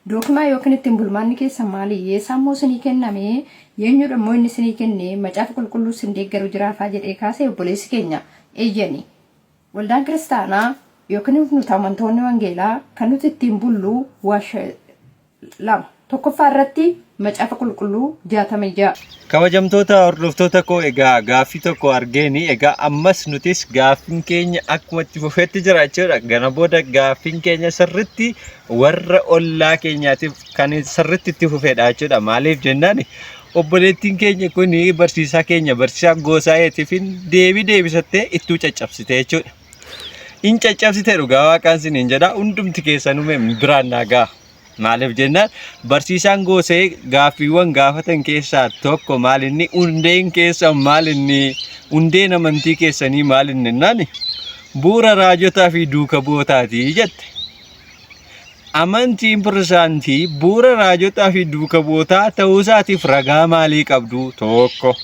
Dokumaa yookiin ittiin bulmaanni keessa maali? Yeessammoo sinii kenname eenyudha immoo inni sinii kenne macaafa qulqulluu sin deeggaru jiraafaa jedhee kaasee obboleessi keenya eeyyani. Waldaan kiristaanaa yookiin nuti amantoonni wangeelaa kan nuti ittiin bullu waasha lama. Tokkoffaa irratti macaafa qulqulluu 66. Kabajamtoota hordoftoota koo egaa gaaffii tokko argeeni egaa ammas nutis gaaffiin keenya akkuma itti fufeetti jira jechuudha. Gana booda gaaffiin keenya sirriitti warra ollaa keenyaatiif kan sirriitti itti fufeedha jechuudha. Maaliif jennaan obboleettiin keenya kun barsiisaa keenya barsiisaa Goosaa'eetiif deebisattee ittuu caccabsite jechuudha. In caccabsite dhugaa waaqaan siniin jedha hundumti keessanuu biraan naagaa. Maaliif jennaan barsiisaan Goosee gaaffiiwwan gaafatan keessaa tokko maalinni hundeen keessan maalinni hundeen amantii keessanii maalinni nani bu'uura raajotaa fi duuka bu'ootaati jette. Amantiin pirooteestaantii bu'uura raajotaa fi duuka bu'ootaa ta'uu isaatiif ragaa maalii qabdu? Tokko.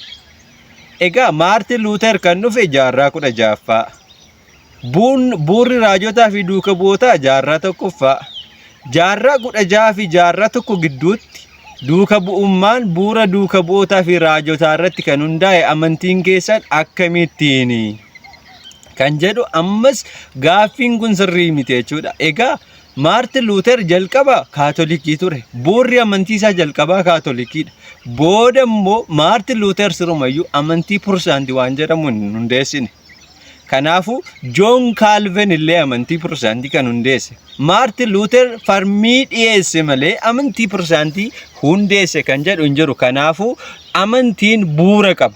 Egaa Maartin Luuter kan dhufe jaarraa 16ffaa. Bu'uurri raajotaa fi duuka bu'ootaa jaarraa 1ffaa. Jaarraa 16 fi jaarraa 1 gidduutti duuka bu'ummaan bu'uura duuka bu'ootaa fi raajotaa irratti kan hundaa'e amantiin keessan akkamittiin kan jedhu ammas gaaffiin kun sirrii miti jechuudha. Egaa Maartin Luuter jalqaba kaatolikii ture. Bu'uurri amantii isaa jalqabaa kaatolikiidha. Booda immoo Maartin Luuter sirumayyuu amantii pirooteestaantii waan jedhamu hin hundeessine. Kanaafu John Calvin illee amantii pirooteestaantii kan hundeesse. Maartin Luuter farmii dhiyeesse malee amantii pirooteestaantii hundeesse kan jedhu hin jiru. Kanaafu amantiin bu'uura qaba.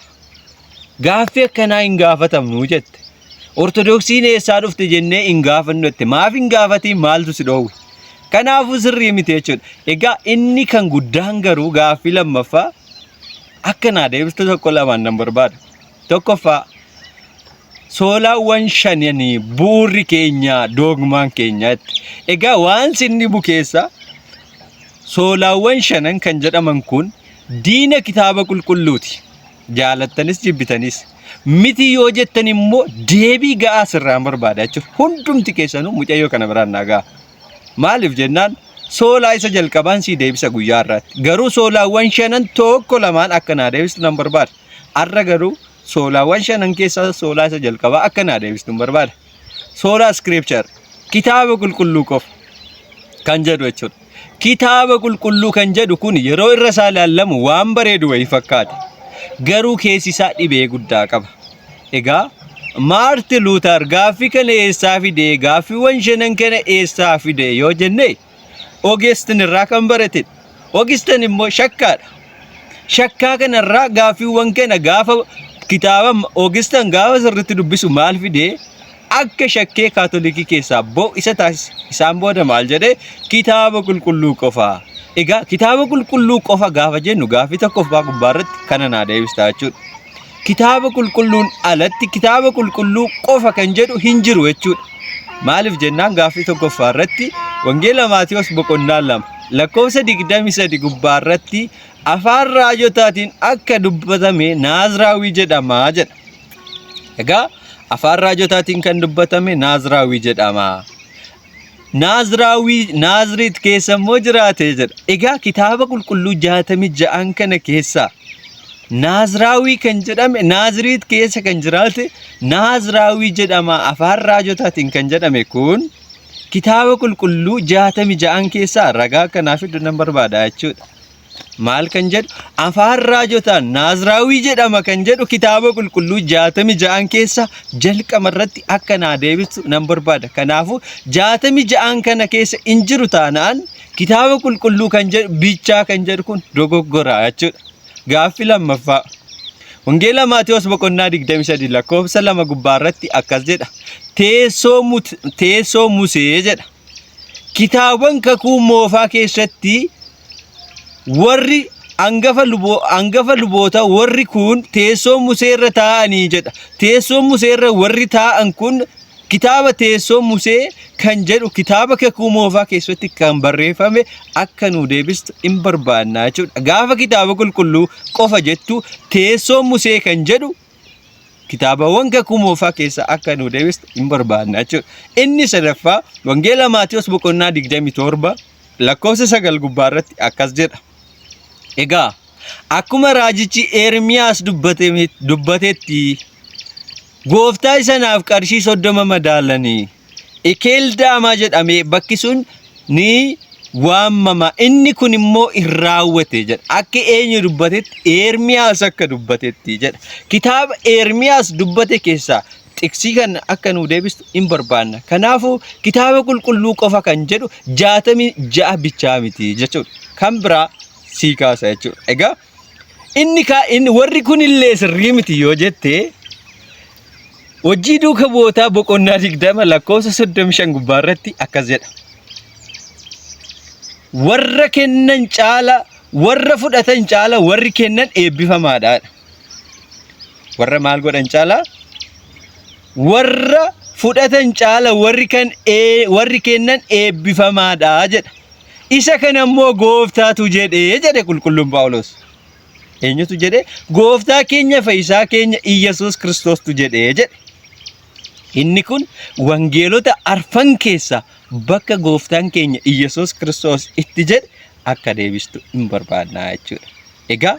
Gaaffii akkanaa hin gaafatamnu jette. Ortodoksiin eessaa dhufte jennee hin gaafannu jette. Maaf hin gaafatiin maaltu si dhoowwe? Kanaafu sirrii miti jechuudha. Egaa inni kan guddaan garuu gaaffii lammaffaa akkanaa deebistu tokko lamaan nan barbaada. Tokkoffaa soolaawwan shananii bu'uurri keenya doogmaan keenyaatti. Egaa waan sinni bukeessa soolaawwan shanan kan jedhaman kun diina kitaaba qulqulluuti. Jaalattanis jibbitanis. Miti yoo jettan immoo deebii ga'aa sirraan barbaada jechuudha. Hundumti keessanuu mucayyoo kana biraan nagaa. Maaliif jennaan soolaa isa jalqabaan sii deebisa guyyaa irraatti. Garuu soolaawwan shanan tokko lamaan akkanaa deebistu nan barbaada. Arra garuu soolaawwan shanan keessaa soolaa isa jalqabaa akkanaa deebistu nan barbaada. Soolaa scripture kitaaba qulqulluu qofa kan jedhu jechuudha. Kitaaba qulqulluu kan jedhu kun yeroo irra isaa ilaallamu waan bareedu wayii fakkaata. Garuu keessi isaa dhibee guddaa qaba. Egaa Maartin Luuter gaaffii kana eessaa fide? Gaaffiiwwan shanan kana eessaa fide yoo jenne Ogestin irraa kan barate. Ogestin immoo shakkaadha. Shakkaa kanarraa gaaffiiwwan kana gaafa kitaaba Ogestin gaafa sirriitti dubbisu maal fide? Akka shakkee kaatolikii keessaa boo isa taasise. Isaan booda maal jedhee kitaaba qulqulluu qofa. Egaa kitaaba qulqulluu qofa gaafa jennu gaaffii tokkoffaa gubbaarratti kana naa deebistaa jechuudha. Kitaaba qulqulluun alatti kitaaba qulqulluu qofa kan jedhu hin jiru jechuudha. Maaliif jennaan gaaffii tokkoffaa irratti wangeela Maatiyos boqonnaa 2 lakkoofsa 23 gubbaarratti afaan raajotaatiin akka dubbatame Naaziraawii jedhama jedha. Egaa afaan raajotaatiin kan dubbatame Naaziraawii jedhama. Naaziriit keessa immoo jiraate jedha. Egaa kitaaba qulqulluu 66 kana keessaa Naaziraawii kan jedhame Naaziriit keessa kan jiraate Naaziraawii jedhama. Afaan raajotaatiin kan jedhame kun kitaaba qulqulluu 66 keessaa ragaa kanaaf iddoo nan barbaada jechuudha. Maal kan jedhu afaan raajotaan Naaziraawii jedhama kan jedhu kitaaba qulqulluu 66 keessa jalqaba irratti akka naa deebistu nan barbaada. Kanaafu 66 kana keessa hin jiru taanaan kitaaba qulqulluu kan jedhu bichaa kan jedhu kun dogoggora jechuudha. Gaaffii lammaffaa wangeela Maatiyos boqonnaa 23 lakkoofsa 2 gubbaarratti akkas jedha. Teessoo Musee jedha. Kitaabawwan kakuu moofaa keessatti warri angafa luboota warri kun teessoo Musee irra taa'anii jedha. Teessoo Musee irra warri taa'an kun kitaaba teessoo Musee kan jedhu kitaaba kakuu moofaa keessatti kan barreeffame akka nu deebistu hin barbaanna jechuudha. Gaafa kitaaba qulqulluu qofa jettu teessoo Musee kan jedhu kitaabawwan kakuu moofaa keessa akka nu deebistu hin barbaanna jechuudha. Inni sadaffaa wangeela Maatiyos boqonnaa 27 lakkoofsa 9 gubbaarratti akkas jedha. Egaa akkuma raajichi Ermiyaas dubbatetti gooftaa isanaaf qarshii 30 madaalanii Ekeldaamaa jedhamee bakki sun ni waamama. Inni kun immoo hin raawwate jedha. Akka eenyu dubbatetti Ermiyaas akka dubbatetti jedha. Kitaaba Ermiyaas dubbate keessaa xiksii kana akka nu deebistu hin barbaanna. Kanaafuu kitaaba qulqulluu qofa kan jedhu 66 bichaa miti jechuudha. Kan biraa sii kaasa jechuudha. Egaa inni warri kun illee sirrii miti yoo jette hojii duuka bootaa boqonnaa 20 lakkoofsa 35 gubbaarratti akkas jedha. Warra kennan caala warra fudhatan caala warri kennan eebbifamaadha. Warra maal godhan caala warra fudhatan caala warri kennan eebbifamaadha jedha. Isa kana immoo gooftaatu jedhe qulqulluun Phaawulos. Eenyutu jedhe? Gooftaa keenya fayyisaa keenya Iyyesuus Kiristoostu jedhe. Inni kun wangeelota arfan keessa bakka gooftaan keenya Iyyesuus Kiristoos itti jedhe akka deebistu hin barbaadna jechuudha. Egaa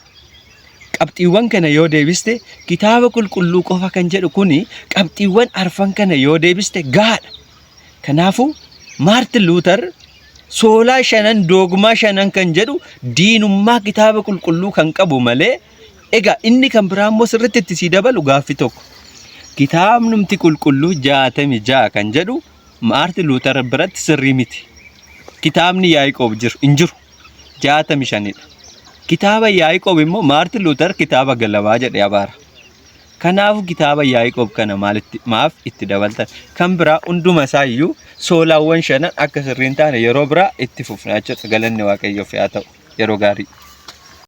qabxiiwwan kana yoo deebiste kitaaba qulqulluu qofa kan jedhu kuni qabxiiwwan arfan kana yoo deebiste gaadha. Kanaafuu Maartin Luuter soolaa 5 doogmaa 5 kan jedhu diinummaa kitaaba qulqulluu kan qabu malee egaa inni kan biraa immoo sirriitti itti sii dabalu gaaffii tokko. Kitaabnumti qulqulluu 66 kan jedhu Maartin Luuter biratti sirrii miti. Kitaabni Yaaqoob hin jiru 65dha. Kitaaba Yaaqoob immoo Maartin Luuter kitaaba galabaa jedhee abaara. Kanaafuu kitaaba Yaaqoob kana maaf itti dabaltan? Kan biraa hunduma isaa iyyuu soolaawwan 5 akka sirriin taane yeroo biraa itti fufna jechuudha. Galanni Waaqayyoof haa ta'u. Yeroo gaarii.